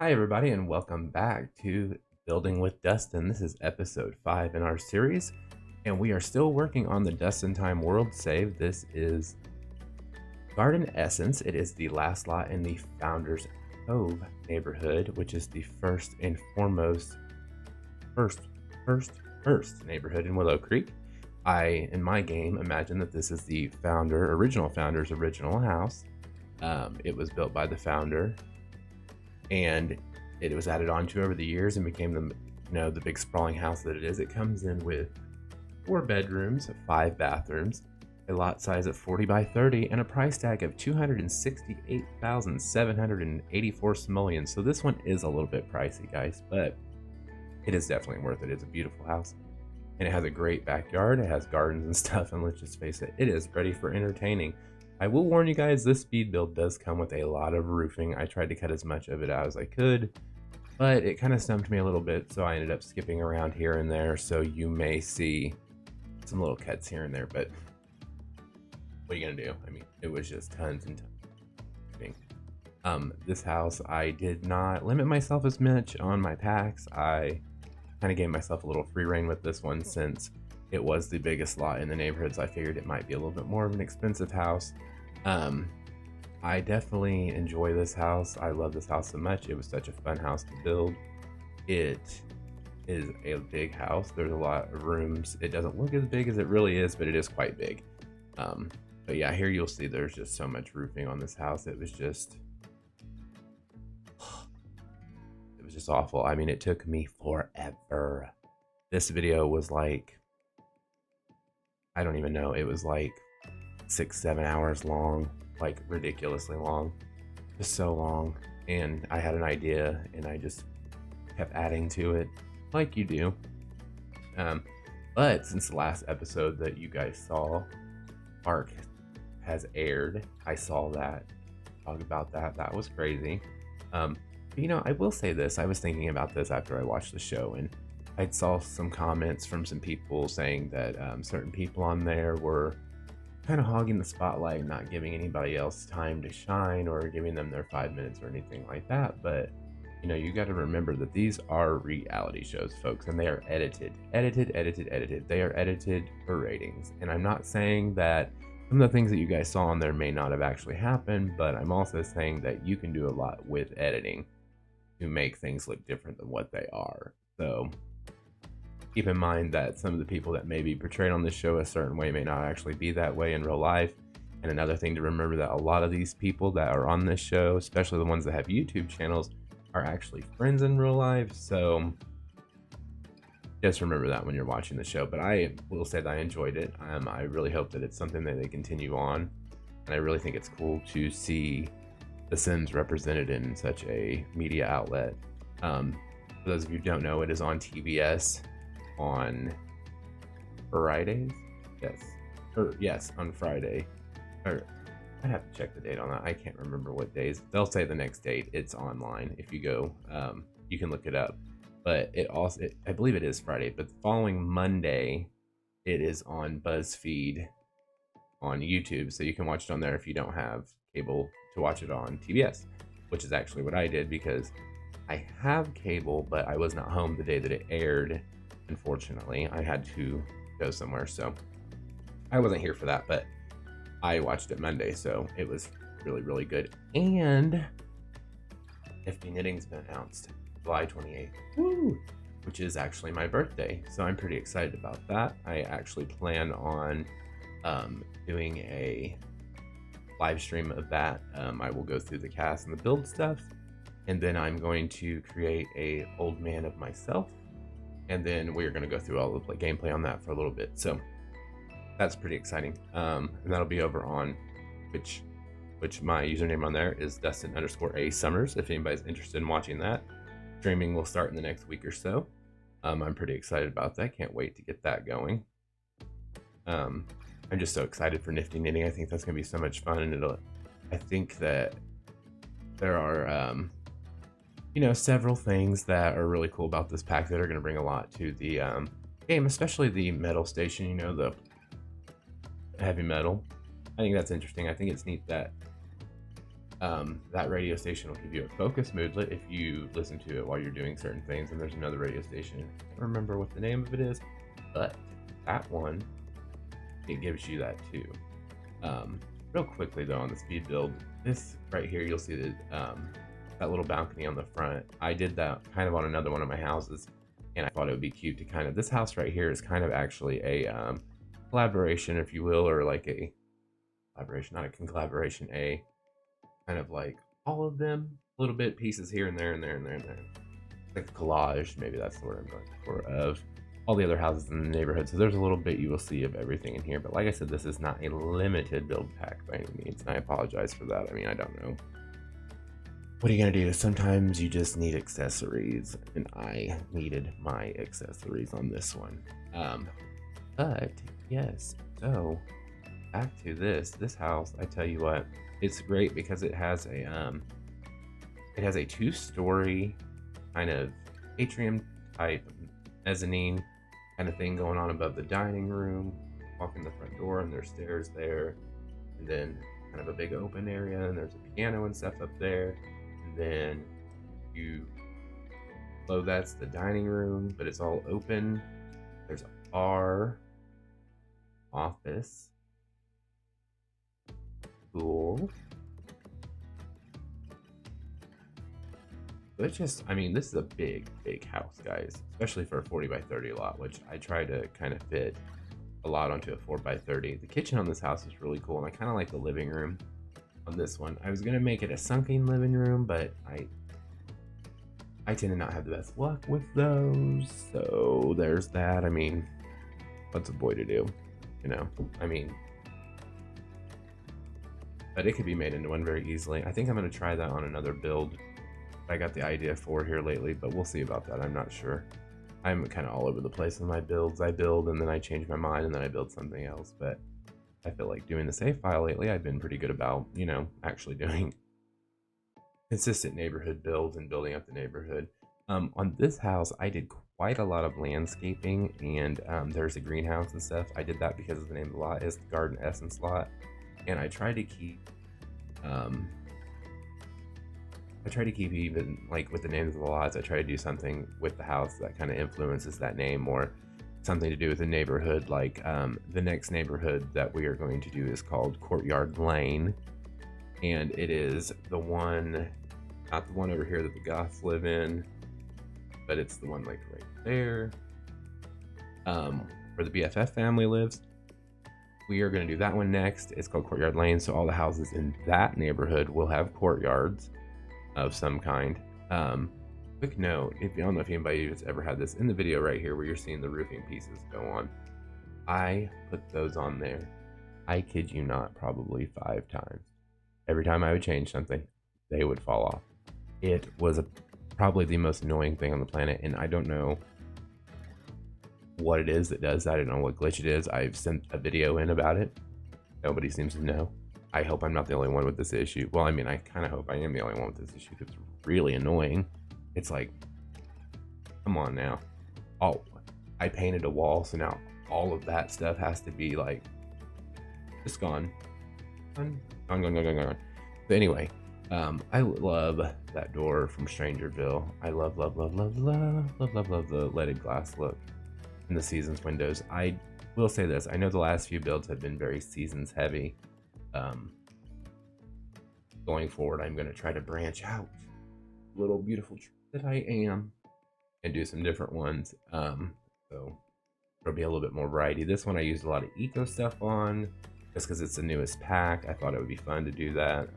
Hi, everybody, and welcome back to Building with Dustin. This is episode 5 in our series, and we are still working on the DustinTime World Save. This is Garden Essence. It is the last lot in the Founders Cove neighborhood, which is the first and foremost, first neighborhood in Willow Creek. In my game, imagine that this is the original founder's original house. It was built by the founder, and it was added on to over the years and became the big sprawling house that it is. It comes in with 4 bedrooms, 5 bathrooms, a lot size of 40 by 30, and a price tag of 268,784 simoleons. So this one is a little bit pricey, guys, but it is definitely worth it. It's a beautiful house, and it has a great backyard. It has gardens and stuff, and let's just face it, it is ready for entertaining. I will warn you guys, this speed build does come with a lot of roofing. I tried to cut as much of it out as I could, but it kind of stumped me a little bit, so I ended up skipping around here and there, so you may see some little cuts here and there, but what are you gonna do? I mean, it was just tons and tons of roofing. This house, I did not limit myself as much on my packs. I kind of gave myself a little free reign with this one since it was the biggest lot in the neighborhood, so I figured it might be a little bit more of an expensive house. I definitely enjoy this house. I love this house so much. It was such a fun house to build. It is a big house. There's a lot of rooms. It doesn't look as big as it really is, but it is quite big. But yeah, here you'll see there's just so much roofing on this house. It was just awful. I mean, it took me forever. This video was like, I don't even know, it was like 6-7 hours long, like ridiculously long, just so long. And I had an idea and I just kept adding to it like you do. But since the last episode that you guys saw, Ark has aired, I saw that, talk about that. That was crazy. I will say this, I was thinking about this after I watched the show, and I saw some comments from some people saying that certain people on there were kind of hogging the spotlight, not giving anybody else time to shine or giving them their 5 minutes or anything like that. But you got to remember that these are reality shows, folks, and they are edited. They are edited for ratings. And I'm not saying that some of the things that you guys saw on there may not have actually happened, but I'm also saying that you can do a lot with editing to make things look different than what they are. So keep in mind that some of the people that may be portrayed on this show a certain way may not actually be that way in real life. And another thing to remember, that a lot of these people that are on this show, especially the ones that have YouTube channels, are actually friends in real life. So just remember that when you're watching the show. But I will say that I enjoyed it. I really hope that it's something that they continue on. And I really think it's cool to see The Sims represented in such a media outlet. For those of you who don't know, it is on TBS on Fridays. Yes, on Friday. Or I have to check the date on that. I can't remember what days. They'll say the next date. It's online. If you go, you can look it up. But I believe it is Friday. But the following Monday, it is on BuzzFeed on YouTube, so you can watch it on there if you don't have cable to watch it on TBS, which is actually what I did because I have cable, but I was not home the day that it aired. Unfortunately, I had to go somewhere, so I wasn't here for that, but I watched it Monday, so it was really, really good. And Nifty Knitting's been announced July 28th, woo, which is actually my birthday, so I'm pretty excited about that. I actually plan on doing a live stream of that. I will go through the cast and the build stuff, and then I'm going to create a old man of myself, and then we're going to go through all the gameplay on that for a little bit. So that's pretty exciting. And that'll be over on Twitch, which my username on there is Dustin_A Summers. If anybody's interested in watching that, streaming will start in the next week or so. I'm pretty excited about that. Can't wait to get that going. I'm just so excited for Nifty Knitting. I think that's going to be so much fun, and I think that there are several things that are really cool about this pack that are going to bring a lot to the game, especially the metal station, the heavy metal. I think that's interesting. I think it's neat that That radio station will give you a focus moodlet if you listen to it while you're doing certain things. And there's another radio station, I can't remember what the name of it is, but that one, it gives you that too. Real quickly though, on the speed build, this right here, you'll see that little balcony on the front. I did that kind of on another one of my houses, and I thought it would be cute to kind of, this house right here is kind of actually a collaboration, if you will, or like a collaboration, not a collaboration, a kind of like all of them, a little bit pieces here and there and there and there and there. Like a collage, maybe that's the word I'm looking for, of all the other houses in the neighborhood. So there's a little bit you will see of everything in here. But like I said, this is not a limited build pack by any means, and I apologize for that. I mean, I don't know. What are you gonna do? Sometimes you just need accessories, and I needed my accessories on this one. But yes, so back to this house. I tell you what, it's great because it has a 2-story kind of atrium type mezzanine kind of thing going on above the dining room. Walk in the front door and there's stairs there, and then kind of a big open area, and there's a piano and stuff up there. And then that's the dining room, but it's all open. There's our office, pool. It's just, I mean, this is a big house, guys, especially for a 40 by 30 lot, which I try to kind of fit a lot onto a 4 by 30. The kitchen on this house is really cool, and I kind of like the living room on this one. I was gonna make it a sunken living room, but I tend to not have the best luck with those, so there's that. I mean, what's a boy to do, you know? I mean, but it could be made into one very easily. I think I'm gonna try that on another build I got the idea for here lately, but we'll see about that. I'm not sure. I'm kind of all over the place with my builds. I build and then I change my mind and then I build something else, but I feel like doing the save file lately, I've been pretty good about, you know, actually doing consistent neighborhood builds and building up the neighborhood. On this house, I did quite a lot of landscaping, and there's a greenhouse and stuff. I did that because of the name of the lot is the Garden Essence lot, and I try to keep even like with the names of the lots. I try to do something with the house that kind of influences that name, or something to do with the neighborhood. Like the next neighborhood that we are going to do is called Courtyard Lane, and it is the one, not the one over here that the Goths live in, but it's the one like right there, where the BFF family lives. We are going to do that one next. It's called Courtyard Lane, so all the houses in that neighborhood will have courtyards of some kind. Quick note, I don't know if anybody has ever had this in the video right here where you're seeing the roofing pieces go on. I put those on there, I kid you not, probably 5 times. Every time I would change something, they would fall off. It was probably the most annoying thing on the planet, and I don't know what it is that does that. I don't know what glitch it is. I've sent a video in about it. Nobody seems to know. I hope I'm not the only one with this issue. Well, I mean, I kind of hope I am the only one with this issue, because it's really annoying. It's like, come on now. Oh, I painted a wall, so now all of that stuff has to be like, just gone. Gone. But anyway, I love that door from Strangerville. I love the leaded glass look in the Seasons windows. I will say this, I know the last few builds have been very Seasons heavy. Going forward, I'm going to try to branch out, little beautiful tree that I am, and do some different ones. So there'll be a little bit more variety. This one I used a lot of eco stuff on, just because it's the newest pack. I thought it would be fun to do that.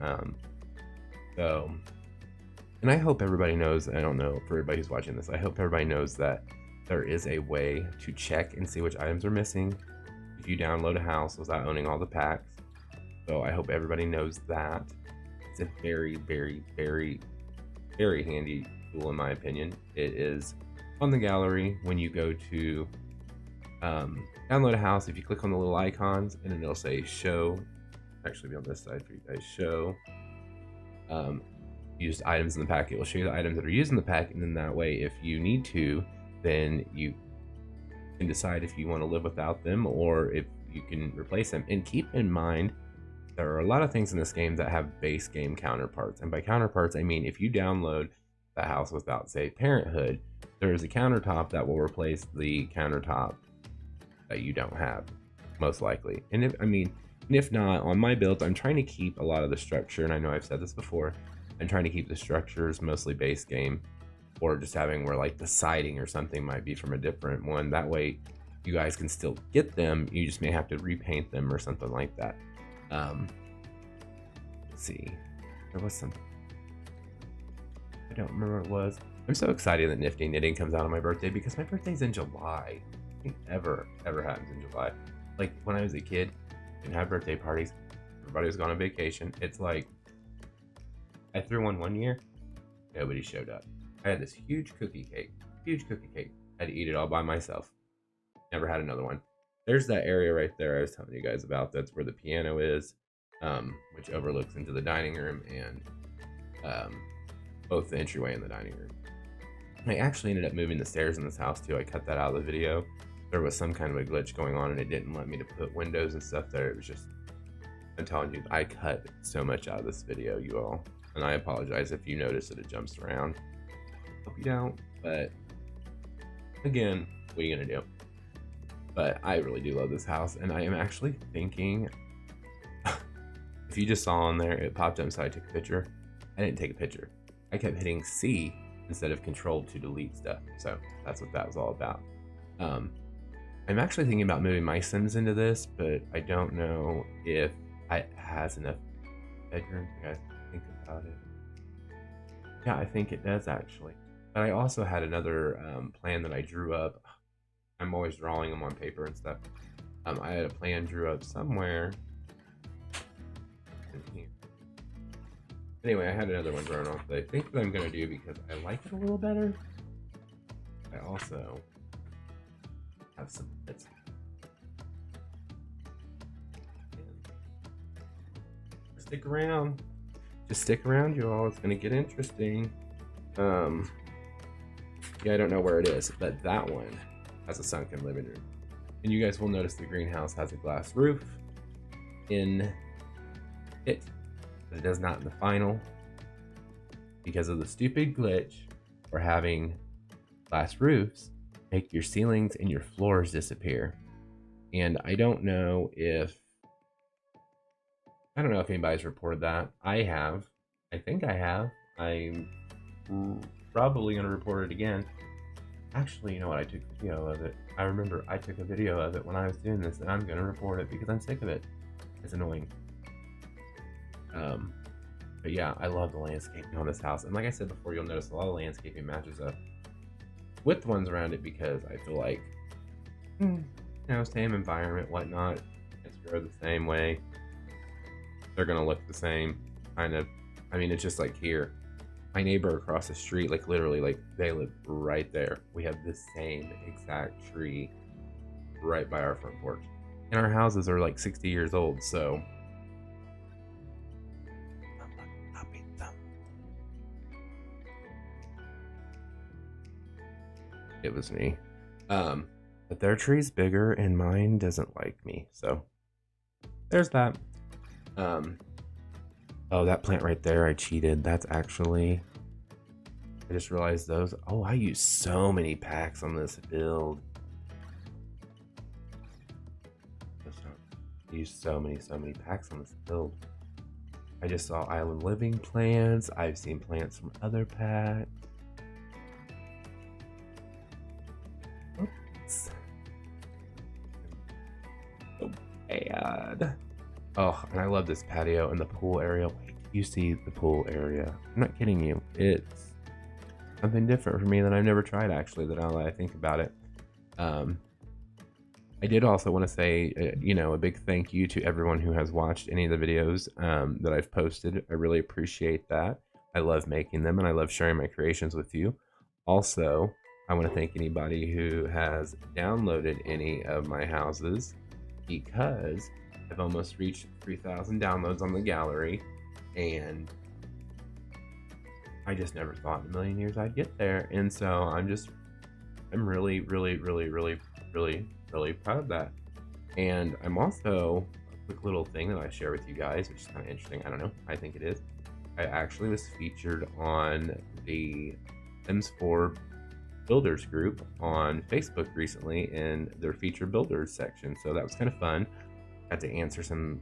And I hope everybody knows, I don't know, for everybody who's watching this, I hope everybody knows that there is a way to check and see which items are missing if you download a house without owning all the packs. So I hope everybody knows that. It's a very handy tool in my opinion. It is on the gallery when you go to download a house. If you click on the little icons, and then it'll say show, actually be on this side for you guys, show used items in the pack. It will show you the items that are used in the pack, and then that way if you need to, then you can decide if you want to live without them or if you can replace them. And keep in mind, there are a lot of things in this game that have base game counterparts. And by counterparts, I mean if you download The House Without, say, Parenthood, there is a countertop that will replace the countertop that you don't have, most likely. And if not, on my build, I'm trying to keep a lot of the structure, and I know I've said this before, I'm trying to keep the structures mostly base game, or just having where like the siding or something might be from a different one. That way you guys can still get them, you just may have to repaint them or something like that. Let's see, there was some, I don't remember what it was. I'm so excited that Nifty Knitting comes out on my birthday, because my birthday's in July. Nothing ever happens in July. Like when I was a kid, didn't have birthday parties, everybody was gone on vacation. It's like, I threw one year, nobody showed up. I had this huge cookie cake. I had to eat it all by myself. Never had another one. There's that area right there I was telling you guys about. That's where the piano is, which overlooks into the dining room and both the entryway and the dining room. I actually ended up moving the stairs in this house too. I cut that out of the video. There was some kind of a glitch going on and it didn't let me to put windows and stuff there. It was just, I'm telling you, I cut so much out of this video, you all. And I apologize if you notice that it jumps around. Hope you don't, but again, what are you gonna do? But I really do love this house, and I am actually thinking, if you just saw on there, it popped up, so I took a picture. I didn't take a picture. I kept hitting C instead of Control to delete stuff, so that's what that was all about. I'm actually thinking about moving my Sims into this, but I don't know if it has enough bedrooms. You guys think about it? Yeah, I think it does actually. But I also had another plan that I drew up. I'm always drawing them on paper and stuff. I had a plan drew up somewhere in here. Anyway, I had another one drawn off that I think that I'm gonna do because I like it a little better. I also have some bits. Stick around. Just stick around, you all. It's gonna get interesting. Yeah, I don't know where it is, but that one has a sunken living room. And you guys will notice the greenhouse has a glass roof in it, but it does not in the final, because of the stupid glitch for having glass roofs make your ceilings and your floors disappear. And I don't know if anybody's reported that. I have. I think I have. I'm probably going to report it again. Actually, you know what? I took a video of it. I remember I took a video of it when I was doing this, and I'm going to report it because I'm sick of it. It's annoying. But yeah, I love the landscaping on this house. And like I said before, you'll notice a lot of landscaping matches up with the ones around it, because I feel like, same environment, whatnot. It's grow the same way. They're going to look the same, kind of. I mean, it's just like here. My neighbor across the street, like literally, like they live right there. We have the same exact tree right by our front porch. And our houses are like 60 years old, so. It was me. But their tree's bigger and mine doesn't like me, so there's that. Oh, that plant right there, I cheated. That's actually, I just realized those. Oh, I used so many packs on this build. I used so many packs on this build. I just saw Island Living plants. I've seen plants from other packs. Oops. So bad. Oh, and I love this patio and the pool area. Wait, you see the pool area? I'm not kidding you. It's something different for me that I've never tried, actually, that now that I think about it. I did also want to say, a big thank you to everyone who has watched any of the videos that I've posted. I really appreciate that. I love making them and I love sharing my creations with you. Also, I want to thank anybody who has downloaded any of my houses, because I've almost reached 3,000 downloads on the gallery, and I just never thought in a million years I'd get there. And so I'm really proud of that. And I'm also quick little thing that I share with you guys, which is kind of interesting. I don't know. I think it is. I actually was featured on the Sims 4 builders group on Facebook recently in their featured builders section. So that was kind of fun. Had to answer some,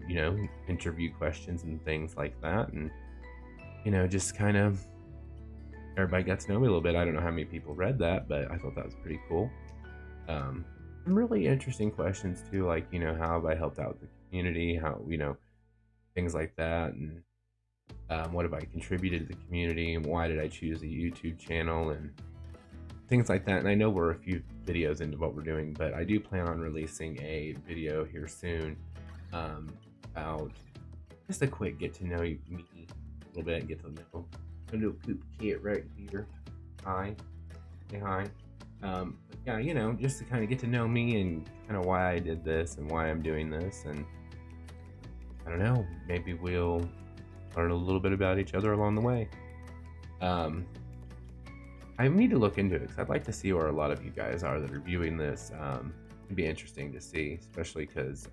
interview questions and things like that. And, just kind of everybody got to know me a little bit. I don't know how many people read that, but I thought that was pretty cool. Some really interesting questions too, like, how have I helped out the community? How, things like that. And what have I contributed to the community, and why did I choose a YouTube channel, and things like that. And I know we're a few videos into what we're doing, but I do plan on releasing a video here soon about just a quick get to know me a little bit, get to know a little poop kid right here. Hi, say hi. Yeah, just to kind of get to know me and kind of why I did this and why I'm doing this, and I don't know, maybe we'll learn a little bit about each other along the way. I need to look into it because I'd like to see where a lot of you guys are that are viewing this. It'd be interesting to see, especially because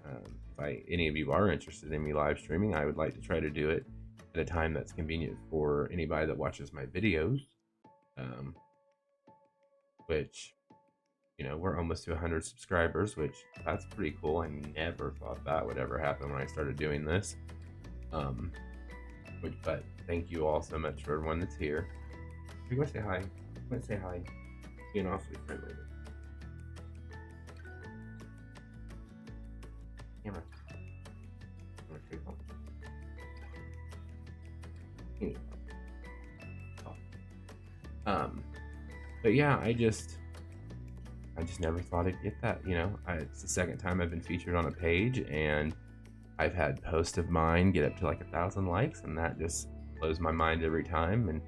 if any of you are interested in me live streaming, I would like to try to do it at a time that's convenient for anybody that watches my videos. Which, we're almost to 100 subscribers, which that's pretty cool. I never thought that would ever happen when I started doing this. But thank you all so much for everyone that's here. You go say hi. Let's say hi. Being awfully friendly. Camera. But yeah, I just never thought I'd get that. It's the second time I've been featured on a page, and I've had posts of mine get up to like 1,000 likes, and that just blows my mind every time. And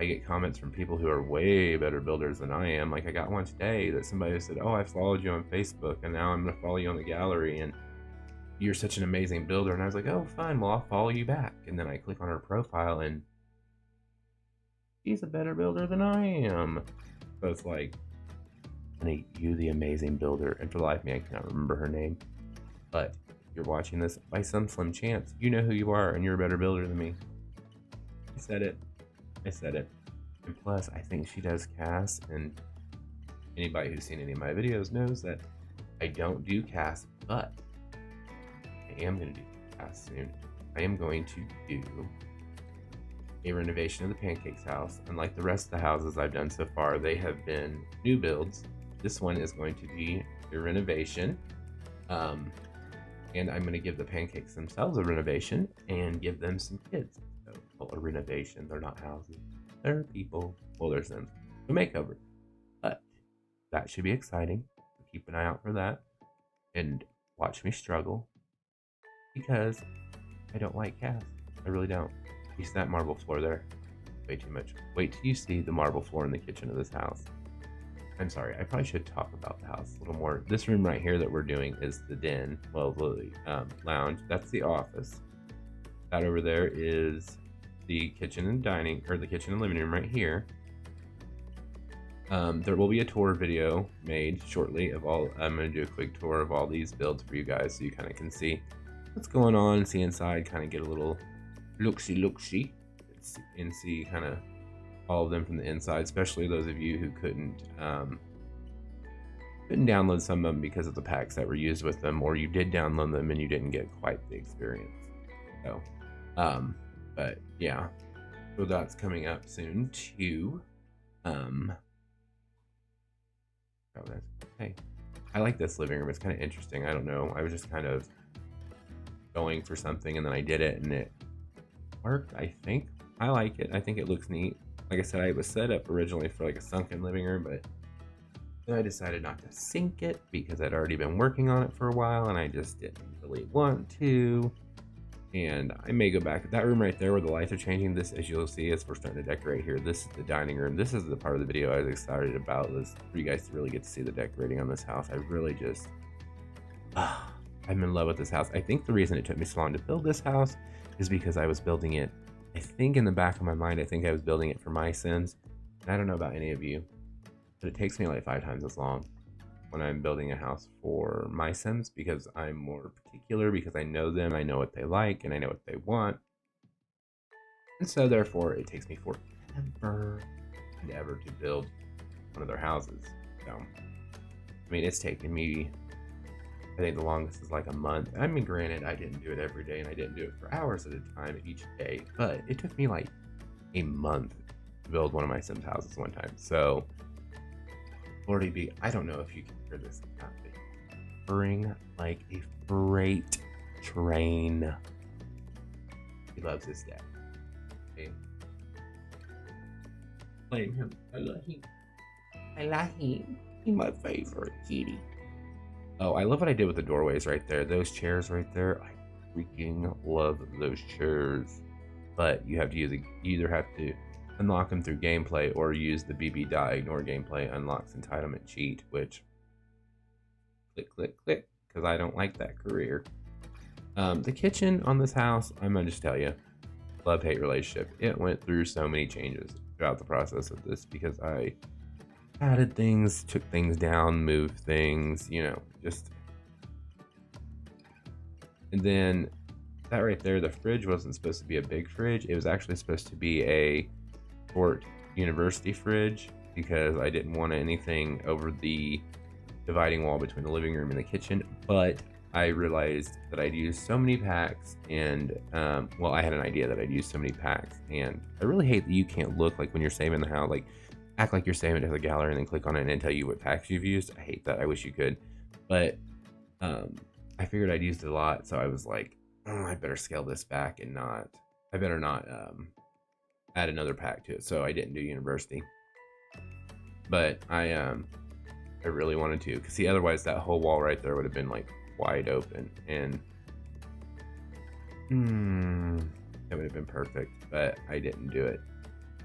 I get comments from people who are way better builders than I am. Like I got one today that somebody said, "Oh, I followed you on Facebook, and now I'm gonna follow you on the gallery, and you're such an amazing builder." And I was like, "Oh, fine, well, I'll follow you back." And then I click on her profile, and she's a better builder than I am. So it's like, honey, you the amazing builder. And for the life of me, I cannot remember her name. But if you're watching this, by some slim chance, you know who you are, and you're a better builder than me. I said it. And plus, I think she does casts, and anybody who's seen any of my videos knows that I don't do casts, but I am going to do casts soon. I am going to do a renovation of the Pancakes house. Unlike the rest of the houses I've done so far, they have been new builds. This one is going to be a renovation. And I'm going to give the Pancakes themselves a renovation and give them some kids. So, well, a renovation. They're not houses. They're people. Well, there's them. A makeover. But that should be exciting. So keep an eye out for that. And watch me struggle. Because I don't like casts. I really don't. You see that marble floor there? Way too much. Wait till you see the marble floor in the kitchen of this house. I'm sorry, I probably should talk about the house a little more. This room right here that we're doing is the den, well, the lounge. That's the office. That over there is the kitchen and dining, or the kitchen and living room right here. There will be a tour video made shortly of all. I'm going to do a quick tour of all these builds for you guys, so you kind of can see what's going on, see inside, kind of get a little look-see, and see kind of all of them from the inside, especially those of you who couldn't download some of them because of the packs that were used with them, or you did download them and you didn't get quite the experience. So, but yeah, so that's coming up soon too. Oh, that's okay. I like this living room. It's kind of interesting. I don't know. I was just kind of going for something, and then I did it, and it worked. I think I like it. I think it looks neat. Like I said, I was set up originally for like a sunken living room, but then I decided not to sink it because I'd already been working on it for a while, and I just didn't really want to. And I may go back. That room right there where the lights are changing, this, as you'll see, as we're starting to decorate here, this is the dining room. This is the part of the video I was excited about, was for you guys to really get to see the decorating on this house. I really just, I'm in love with this house. I think the reason it took me so long to build this house is because I was building it, I think in the back of my mind, I think I was building it for my sins. And I don't know about any of you, but it takes me like 5 times as long. when I'm building a house for my Sims because I'm more particular, because I know them, I know what they like, and I know what they want. And so therefore it takes me forever and ever to build one of their houses. So I mean, it's taken me, I think the longest is like a month. I mean, granted, I didn't do it every day and I didn't do it for hours at a time each day, but it took me like a month to build one of my Sims houses one time. So, Lordy be, I don't know if you can hear this or not, but purring like a freight train. He loves his dad. Okay. Blame him. I love him. I love him. He's my favorite kitty. Oh, I love what I did with the doorways right there. Those chairs right there. I freaking love those chairs. But you have to use you either have to unlock them through gameplay or use the BB die ignore gameplay unlocks entitlement cheat, which click because I don't like that career. The kitchen on this house, I'm gonna just tell you, love-hate relationship. It went through so many changes throughout the process of this because I added things, took things down, moved things, you know, just. And then that right there, the fridge wasn't supposed to be a big fridge. It was actually supposed to be a short university fridge because I didn't want anything over the dividing wall between the living room and the kitchen. But I realized that I'd used so many packs and, well, I had an idea that I'd used so many packs. And I really hate that you can't look like when you're saving the house, like act like you're saving it as a gallery and then click on it and then tell you what packs you've used. I hate that. I wish you could. But I figured I'd used it a lot. So I was like, oh, I better scale this back and not, I better not add another pack to it. So I didn't do university. But I really wanted to, because see, otherwise that whole wall right there would have been like wide open and that would have been perfect, but I didn't do it.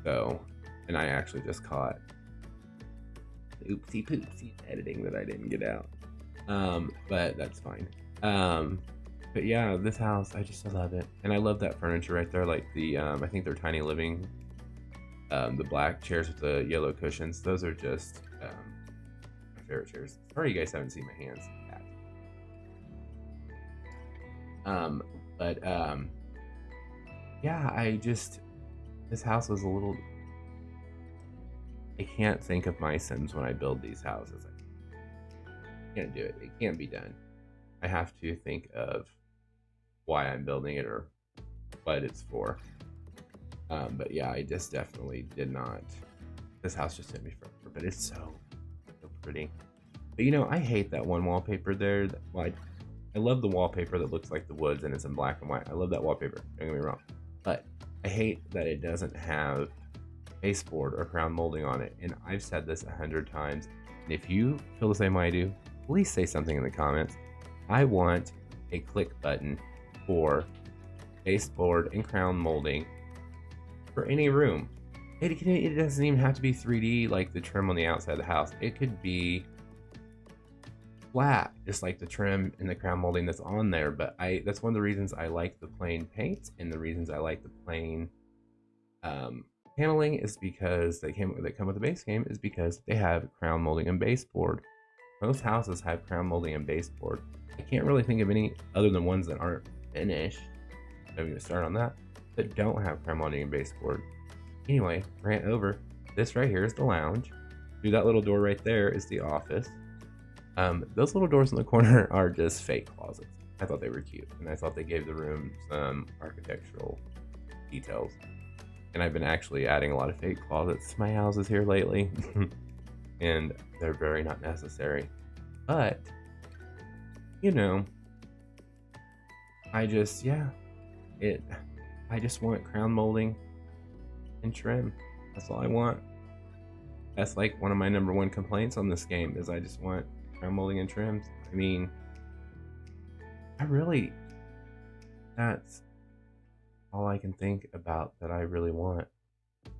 So, and I actually just caught oopsie poopsie editing that I didn't get out. But that's fine. But yeah, this house, I just love it. And I love that furniture right there, like the I think they're tiny living, the black chairs with the yellow cushions. Those are just my favorite chairs. Sorry you guys haven't seen my hands. Yeah, this house was a little, I can't think of my Sims when I build these houses. I can't do it. It can't be done. I have to think of why I'm building it or what it's for. But yeah, I just definitely did not. This house just took me forever, but it's so pretty. But you know, I hate that one wallpaper there. Well, I love the wallpaper that looks like the woods and it's in black and white. I love that wallpaper, don't get me wrong. But I hate that it doesn't have baseboard or crown molding on it. And I've said this 100 times. And if you feel the same way I do, please say something in the comments. I want a click button for baseboard and crown molding for any room. It doesn't even have to be 3D like the trim on the outside of the house. It could be flat, just like the trim and the crown molding that's on there. But that's one of the reasons I like the plain paint and the reasons I like the plain paneling is because they come with the base game is because they have crown molding and baseboard. Most houses have crown molding and baseboard. I can't really think of any other than ones that aren't finished. I'm going to start on that, but don't have crown molding and baseboard. Anyway, rant over. This right here is the lounge. Through that little door right there is the office. Those little doors in the corner are just fake closets. I thought they were cute, and I thought they gave the room some architectural details. And I've been actually adding a lot of fake closets to my houses here lately, and they're very not necessary. But, you know, I just want crown molding and trim. That's all I want. That's like one of my number one complaints on this game is I just want crown molding and trims. I mean, that's all I can think about that I really want.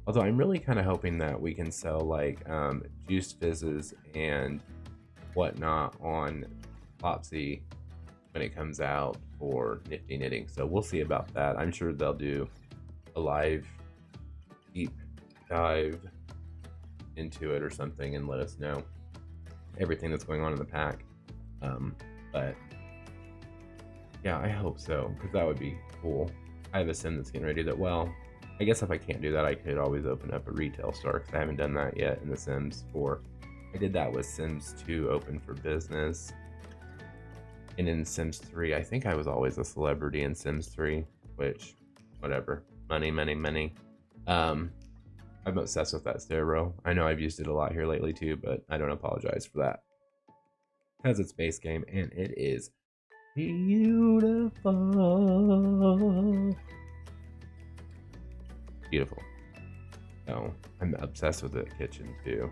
Although I'm really kind of hoping that we can sell like juiced fizzes and whatnot on Flopsy when it comes out for Nifty Knitting. So we'll see about that. I'm sure they'll do a live deep dive into it or something and let us know. everything that's going on in the pack. But yeah, I hope so, because that would be cool. I have a sim that's getting ready to, well, I guess if I can't do that, I could always open up a retail store, because I haven't done that yet in The Sims 4. I did that with Sims 2 Open for Business. And in Sims 3, I think I was always a celebrity in Sims 3, which, whatever. Money, money, money. I'm obsessed with that stair row. I know I've used it a lot here lately too, but I don't apologize for that. Because it's base game, and it is beautiful. Beautiful. So, I'm obsessed with the kitchen too.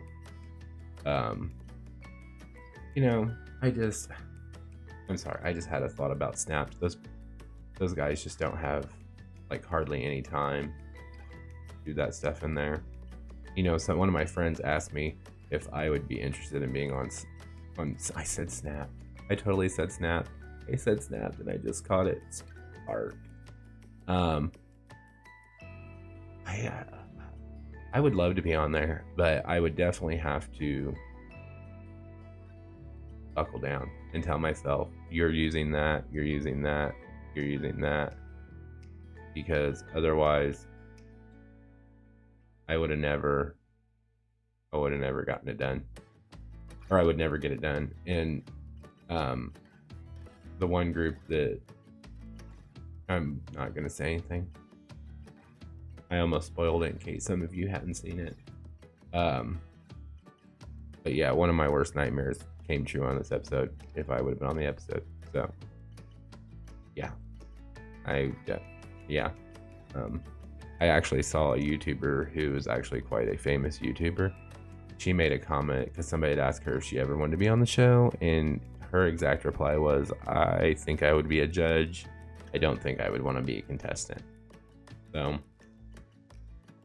You know, I'm sorry, I just had a thought about snaps. Those guys just don't have like hardly any time to do that stuff in there. You know, so one of my friends asked me if I would be interested in being on I said Snap. I totally said Snap. I said Snap and I just caught it. Spark. I would love to be on there, but I would definitely have to buckle down and tell myself, you're using that, you're using that, you're using that, because otherwise I would have never gotten it done, or I would never get it done. And the one group that, I'm not gonna say anything, I almost spoiled it in case some of you hadn't seen it. But yeah, one of my worst nightmares came true on this episode, if I would have been on the episode. So yeah, I actually saw a YouTuber who is actually quite a famous YouTuber. She made a comment because somebody had asked her if she ever wanted to be on the show, and her exact reply was, I think I would be a judge. I don't think I would want to be a contestant. So,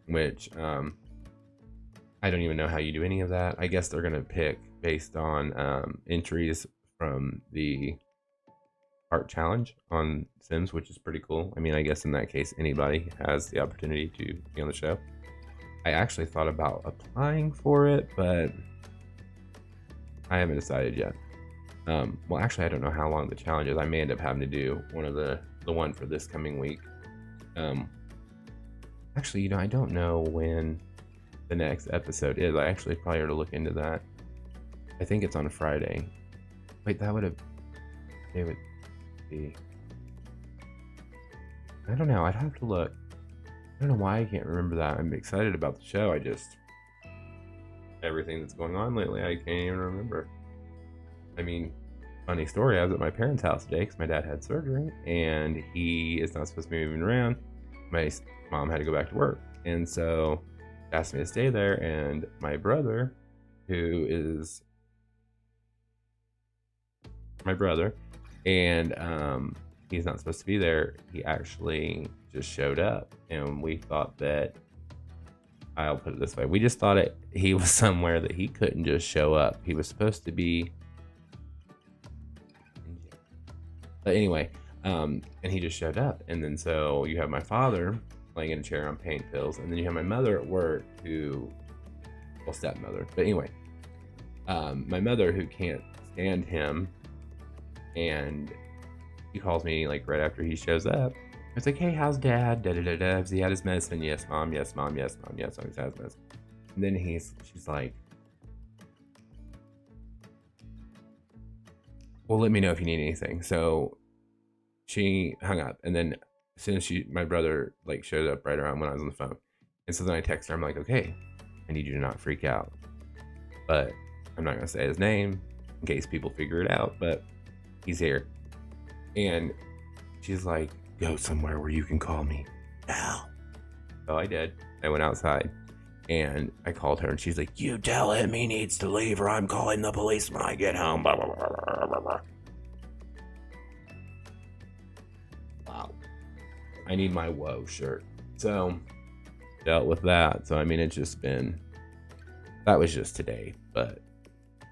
which I don't even know how you do any of that. I guess they're gonna pick based on entries from the art challenge on Sims, which is pretty cool. I mean, I guess in that case, anybody has the opportunity to be on the show. I actually thought about applying for it, but I haven't decided yet. Well, actually, I don't know how long the challenge is. I may end up having to do one of the one for this coming week. Actually, you know, I don't know when the next episode is. I actually probably ought to look into that. I think it's on a Friday. Wait, it would be. I don't know. I'd have to look. I don't know why I can't remember that. I'm excited about the show. Everything that's going on lately, I can't even remember. I mean, funny story, I was at my parents' house today because my dad had surgery and he is not supposed to be moving around. My mom had to go back to work. And so asked me to stay there, and my brother, who is my brother, and he's not supposed to be there, he actually just showed up, and we thought that, I'll put it this way, we just thought he was somewhere that he couldn't just show up. He was supposed to be, but anyway, and he just showed up. And then so you have my father laying in a chair on pain pills, and then you have my mother at work stepmother, but anyway, my mother, who can't stand him, and he calls me like right after he shows up. It's like, hey, how's dad? Da da da da. Has he had his medicine? Yes, mom. Yes, mom. Yes, mom. Yes, he's had his medicine. And then she's like, well, let me know if you need anything. So she hung up, and then as soon as my brother like showed up right around when I was on the phone, and so then I text her. I'm like, okay, I need you to not freak out, but I'm not gonna say his name in case people figure it out. But he's here, and she's like, go somewhere where you can call me now. So I did. I went outside and I called her, and she's like, you tell him he needs to leave or I'm calling the police when I get home. Blah, blah, blah, blah, blah, blah. Wow. I need my whoa shirt. So dealt with that. So I mean, that was just today, but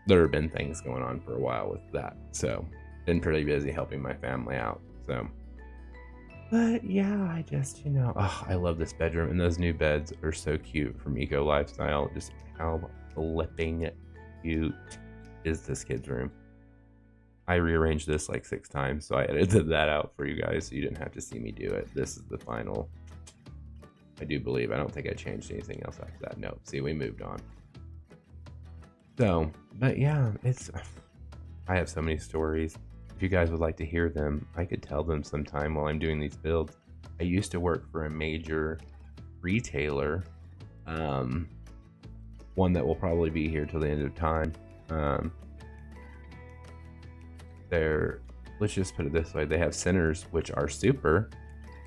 there have been things going on for a while with that. So been pretty busy helping my family out. So, but yeah, I just, I love this bedroom, and those new beds are so cute from Eco Lifestyle. Just how flipping cute. is this kid's room. I rearranged this like 6 times, so I edited that out for you guys so you didn't have to see me do it. This is the final. I do believe. I don't think I changed anything else after that. No, see, we moved on. So, but yeah, I have so many stories. If you guys would like to hear them, I could tell them sometime while I'm doing these builds. I used to work for a major retailer, one that will probably be here till the end of time. Let's just put it this way, they have centers which are super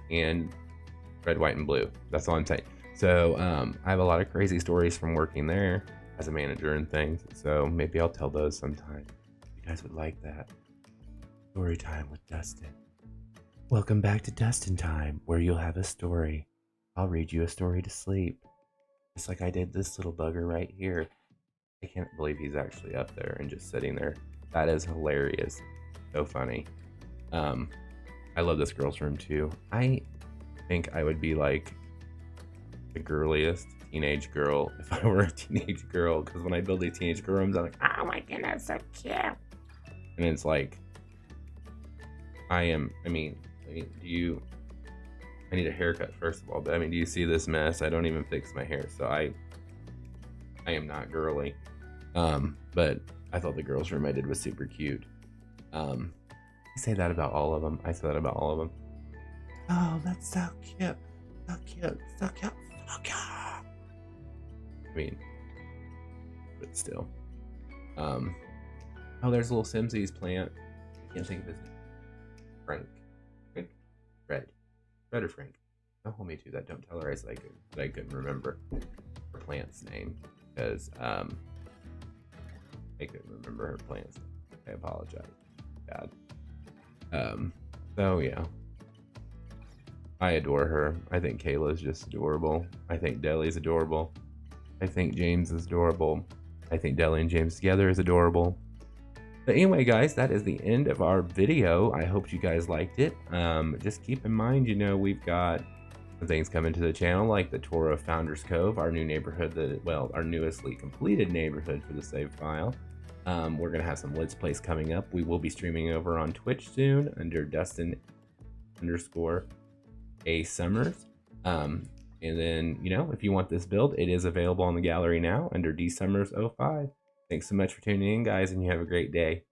and red, white, and blue. That's all I'm saying. So I have a lot of crazy stories from working there as a manager and things. So maybe I'll tell those sometime. You guys would like that. Story time with Dustin. Welcome back to Dustin Time, where you'll have a story. I'll read you a story to sleep. Just like I did this little bugger right here. I can't believe he's actually up there and just sitting there. That is hilarious. So funny. I love this girl's room too. I think I would be like the girliest teenage girl if I were a teenage girl, because when I build these teenage girl rooms, I'm like, oh my goodness, so cute. And it's like, I need a haircut first of all, but do you see this mess? I don't even fix my hair, so I am not girly. But I thought the girl's room I did was super cute. I say that about all of them. Oh, that's so cute. So cute. So cute. So cute. But still. Oh, there's a little Simsies plant. I can't think of his name. Frank. Fred or Frank. Don't hold me to that. Don't tell her I couldn't remember her plant's name, because I couldn't remember her plant's name. I apologize. Bad. So yeah. I adore her. I think Kayla's just adorable. I think Deli's adorable. I think James is adorable. I think Deli and James together is adorable. But anyway, guys, that is the end of our video. I hope you guys liked it. Just keep in mind, we've got some things coming to the channel, like the tour of Founders Cove, our new neighborhood, our newestly completed neighborhood for the save file. We're going to have some Let's Plays coming up. We will be streaming over on Twitch soon under Dustin_A Summers. And then, if you want this build, it is available on the gallery now under DSummers05. Thanks so much for tuning in, guys, and you have a great day.